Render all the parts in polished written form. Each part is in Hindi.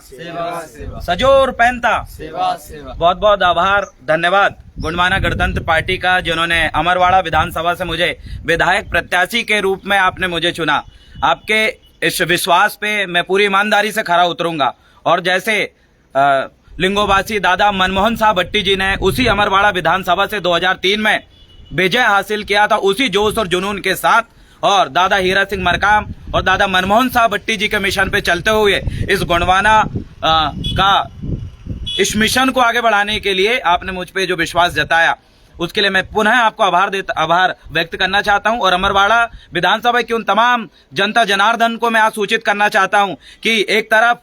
सेवा सेवा, सजोर पहनता सेवा सेवा। बहुत बहुत आभार, धन्यवाद गोंडवाना गणतंत्र पार्टी का, जिन्होंने अमरवाड़ा विधानसभा से मुझे विधायक प्रत्याशी के रूप में आपने मुझे चुना। आपके इस विश्वास पे मैं पूरी ईमानदारी से खरा उतरूंगा और जैसे लिंगोवासी दादा मनमोहन साहब भट्टी जी ने उसी अमरवाड़ा विधानसभा से 2003 में विजय हासिल किया था, उसी जोश और जुनून के साथ, और दादा हीरा सिंह मरकाम और दादा मनमोहन साहब भट्टी जी के मिशन पे चलते हुए इस गोंडवाना इस मिशन को आगे बढ़ाने के लिए आपने मुझ पे जो विश्वास जताया, उसके लिए मैं पुनः आपको आभार व्यक्त करना चाहता हूं। और अमरवाड़ा विधानसभा की उन तमाम जनता जनार्दन को मैं आज सूचित करना चाहता हूं कि एक तरफ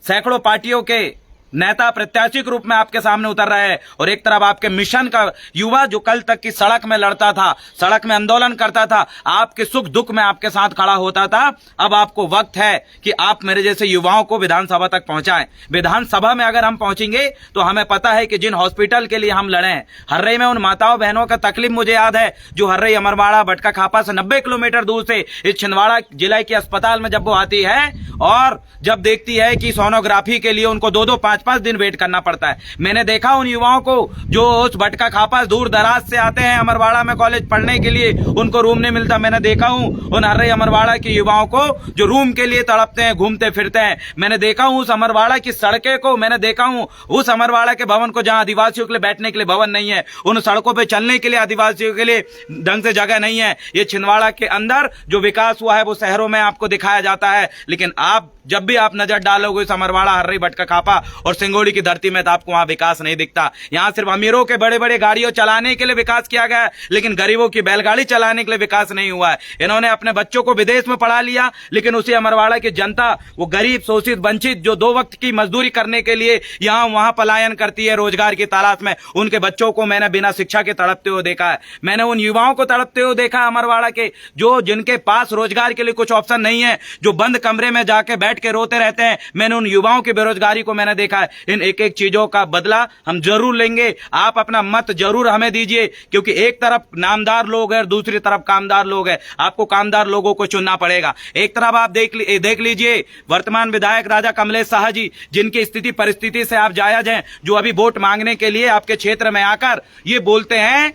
सैकड़ों पार्टियों के नेता प्रत्याशी के रूप में आपके सामने उतर रहे हैं और एक तरफ आपके मिशन का युवा जो कल तक की सड़क में लड़ता था, सड़क में आंदोलन करता था, आपके सुख दुख में आपके साथ खड़ा होता था। अब आपको वक्त है कि आप मेरे जैसे युवाओं को विधानसभा तक पहुंचाएं। विधानसभा में अगर हम पहुंचेंगे तो हमें पता है कि जिन हॉस्पिटल के लिए हम लड़े हैं, हर्रई में उन माताओं बहनों का तकलीफ मुझे याद है जो हर्रई अमरवाड़ा भटका खापा से 90 किलोमीटर दूर से इस छिंदवाड़ा जिले के अस्पताल में जब वो आती है और जब देखती है कि सोनोग्राफी के लिए उनको 2-2, 5-5 दिन वेट करना पड़ता है। मैंने देखा उन युवाओं को जो उस भटका खापा दूर दराज से आते हैं अमरवाड़ा में कॉलेज पढ़ने के लिए, उनको रूम नहीं मिलता। मैंने देखा हूं उन हर्रई अमरवाड़ा के युवाओं को जो रूम के लिए तड़पते हैं, घूमते फिरते हैं। मैंने देखा हूं उस अमरवाड़ा की सड़कें को, मैंने देखा हूं उस अमरवाड़ा के भवन को जहां आदिवासियों के लिए बैठने के लिए भवन नहीं है, उन सड़कों पर चलने के लिए आदिवासियों के लिए ढंग से जगह नहीं है। ये छिंदवाड़ा के अंदर जो विकास हुआ है वो शहरों में आपको दिखाया जाता है, लेकिन आप जब भी आप नजर डालोगे इस अमरवाड़ा हर्रई भटका खापा और सिंगोड़ी की धरती में तो आपको वहां विकास नहीं दिखता। यहां सिर्फ अमीरों के बड़े बड़े गाड़ियों चलाने के लिए विकास किया गया है, लेकिन गरीबों की बैलगाड़ी चलाने के लिए विकास नहीं हुआ है। इन्होंने अपने बच्चों को विदेश में पढ़ा लिया, लेकिन उसी अमरवाड़ा की जनता, वो गरीब शोषित वंचित जो 2 वक्त की मजदूरी करने के लिए यहां वहां पलायन करती है रोजगार की तलाश में, उनके बच्चों को मैंने बिना शिक्षा के तड़पते हुए देखा है। मैंने उन युवाओं को तड़पते हुए देखा अमरवाड़ा के जो जिनके पास रोजगार के लिए कुछ ऑप्शन नहीं है, जो बंद कमरे में जाके बैठ के रोते रहते हैं। मैंने उन युवाओं की बेरोजगारी को मैंने देखा है। इन एक एक चीजों का बदला हम जरूर लेंगे। आप अपना मत जरूर हमें दीजिए, क्योंकि एक तरफ नामदार लोग हैं और दूसरी तरफ कामदार लोग हैं। आपको कामदार लोगों को चुनना पड़ेगा। एक तरफ आप देख लीजिए वर्तमान विधायक राजा कमलेश शाह जी, जिनकी स्थिति परिस्थिति से आप जायज हैं, जो अभी वोट मांगने के लिए आपके क्षेत्र में आकर ये बोलते हैं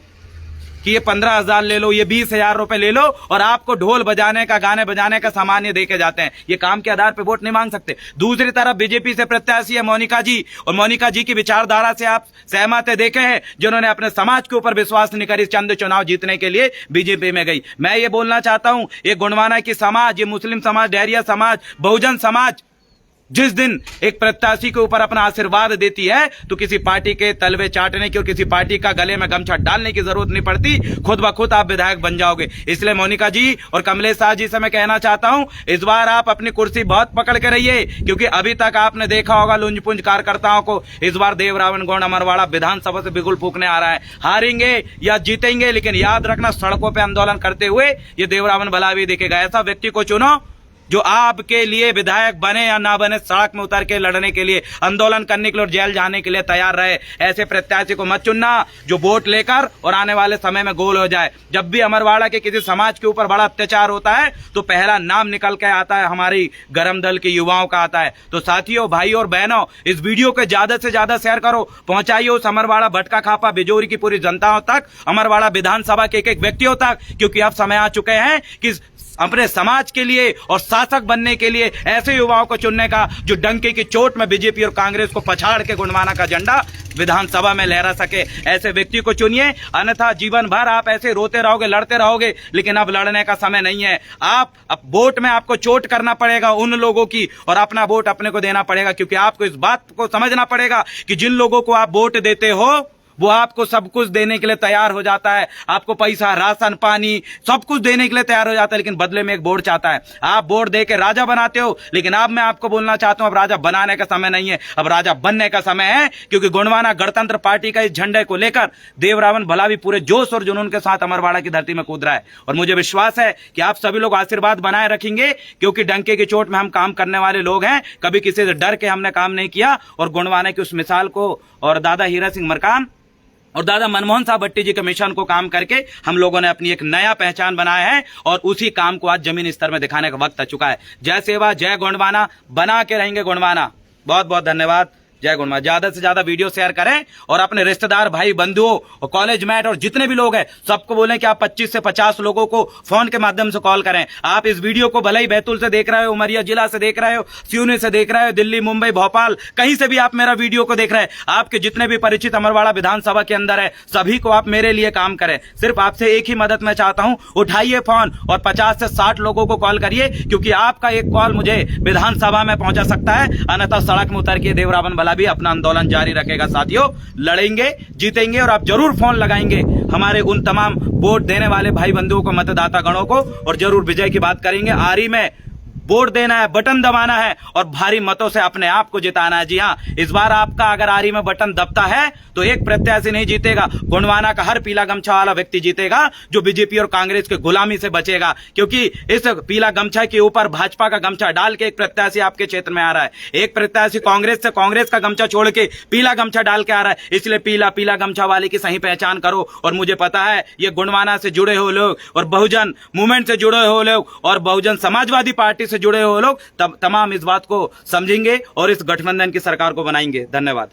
कि ये 15,000 ले लो, ये 20,000 रुपए ले लो और आपको ढोल बजाने का, गाने बजाने का सामान ये देके जाते हैं। ये काम के आधार पे वोट नहीं मांग सकते। दूसरी तरफ बीजेपी से प्रत्याशी है मोनिका जी, और मोनिका जी की विचारधारा से आप सहमत है, देखे हैं, जिन्होंने अपने समाज के ऊपर विश्वास नहीं करी, चंद चुनाव जीतने के लिए बीजेपी में गई। मैं ये बोलना चाहता हूं, ये गोंडवाना की समाज, ये मुस्लिम समाज, डेहरिया समाज, बहुजन समाज जिस दिन एक प्रत्याशी के ऊपर अपना आशीर्वाद देती है तो किसी पार्टी के तलवे चाटने की और किसी पार्टी का गले में गमछा डालने की जरूरत नहीं पड़ती, खुद ब खुद आप विधायक बन जाओगे। इसलिए मोनिका जी और कमलेश शाह जी से मैं कहना चाहता हूं, इस बार आप अपनी कुर्सी बहुत पकड़ के रहिए, क्योंकि अभी तक आपने देखा होगा लुंजपुंज कार्यकर्ताओं को, इस बार देवरावण गौंड अमरवाड़ा विधानसभा से बिगुल फूकने आ रहा है। हारेंगे या जीतेंगे, लेकिन याद रखना सड़कों पर आंदोलन करते हुए ये देवरावण भला भी दिखेगा। ऐसा व्यक्ति को चुनो जो आपके लिए विधायक बने या ना बने, सड़क में उतर के लड़ने के लिए, आंदोलन करने के लिए और जेल जाने के लिए तैयार रहे। ऐसे प्रत्याशी को मत चुनना जो वोट लेकर और आने वाले समय में गोल हो जाए। जब भी अमरवाड़ा के किसी समाज के ऊपर बड़ा अत्याचार होता है तो पहला नाम निकल के आता है हमारी गरम दल के युवाओं का आता है। तो साथियों, भाई और बहनों, इस वीडियो को ज्यादा से ज्यादा शेयर करो, पहुंचाइए उस अमरवाड़ा भटका खापा बिजोरी की पूरी जनताओं तक, अमरवाड़ा विधानसभा के एक एक व्यक्तियों तक, क्योंकि अब समय आ चुके हैं कि अपने समाज के लिए और शासक बनने के लिए ऐसे युवाओं को चुनने का जो डंके की चोट में बीजेपी और कांग्रेस को पछाड़ के गोंडवाना का झंडा विधानसभा में लहरा सके। ऐसे व्यक्ति को चुनिए, अन्यथा जीवन भर आप ऐसे रोते रहोगे, लड़ते रहोगे, लेकिन अब लड़ने का समय नहीं है। आप अब वोट में आपको चोट करना पड़ेगा उन लोगों की, और अपना वोट अपने को देना पड़ेगा, क्योंकि आपको इस बात को समझना पड़ेगा कि जिन लोगों को आप वोट देते हो वो आपको सब कुछ देने के लिए तैयार हो जाता है। आपको पैसा, राशन, पानी सब कुछ देने के लिए तैयार हो जाता है, लेकिन बदले में एक वोट चाहता है। आप वोट दे के राजा बनाते हो, लेकिन अब मैं आपको बोलना चाहता हूं, अब राजा बनाने का समय नहीं है, अब राजा बनने का समय है। क्योंकि गोंडवाना गणतंत्र पार्टी का इस झंडे को लेकर देवरावण भला भी पूरे जोश और जुनून के साथ अमरवाड़ा की धरती में कूद रहा है। और मुझे विश्वास है कि आप सभी लोग आशीर्वाद बनाए रखेंगे, क्योंकि डंके की चोट में हम काम करने वाले लोग हैं। कभी किसी से डर के हमने काम नहीं किया, और गोंडवाना की उस मिसाल को और दादा हीरा सिंह मरकाम और दादा मनमोहन साहब भट्टी जी के मिशन को काम करके हम लोगों ने अपनी एक नया पहचान बनाया है, और उसी काम को आज जमीन स्तर में दिखाने का वक्त आ चुका है। जय सेवा, जय गोंडवाना, बना के रहेंगे गोंडवाना। बहुत बहुत धन्यवाद। जय गुणमा। ज्यादा से ज्यादा वीडियो शेयर करें और अपने रिश्तेदार, भाई, बंधुओं और कॉलेज मेट और जितने भी लोग हैं सबको बोलें कि आप 25 से 50 लोगों को फोन के माध्यम से कॉल करें। आप इस वीडियो को भले ही बैतूल से देख रहे हो, उमरिया जिला से देख रहे हो, सिवनी से देख रहे हो, दिल्ली, मुंबई, भोपाल, कहीं से भी आप मेरा वीडियो को देख रहे हैं, आपके जितने भी परिचित अमरवाड़ा विधानसभा के अंदर है सभी को आप मेरे लिए काम करें। सिर्फ आपसे एक ही मदद मैं चाहता हूं, उठाइए फोन और 50 से 60 लोगों को कॉल करिए, क्योंकि आपका एक कॉल मुझे विधानसभा में पहुंचा सकता है। अन्यथा सड़क में उतर के देवरावन भला भी अपना आंदोलन जारी रखेगा। साथियों, लड़ेंगे, जीतेंगे और आप जरूर फोन लगाएंगे हमारे उन तमाम वोट देने वाले भाई बंधुओं को, मतदाता गणों को, और जरूर विजय की बात करेंगे। आरी में वोट देना है, बटन दबाना है और भारी मतों से अपने आप को जिताना है। जी हाँ, इस बार आपका अगर आरी में बटन दबता है तो एक प्रत्याशी नहीं जीतेगा, गोंडवाना का हर पीला गमछा वाला व्यक्ति जीतेगा जो बीजेपी और कांग्रेस के गुलामी से बचेगा। क्योंकि इस पीला गमछा के ऊपर भाजपा का गमछा डाल के एक प्रत्याशी आपके क्षेत्र में आ रहा है, एक प्रत्याशी कांग्रेस से कांग्रेस का गमछा छोड़ के पीला गमछा डाल के आ रहा है। इसलिए पीला पीला गमछा वाले की सही पहचान करो। और मुझे पता है ये गोंडवाना से जुड़े हो लोग और बहुजन मूवमेंट से जुड़े हो लोग और बहुजन समाजवादी पार्टी से जुड़े हो लोग तब तमाम इस बात को समझेंगे और इस गठबंधन की सरकार को बनाएंगे। धन्यवाद।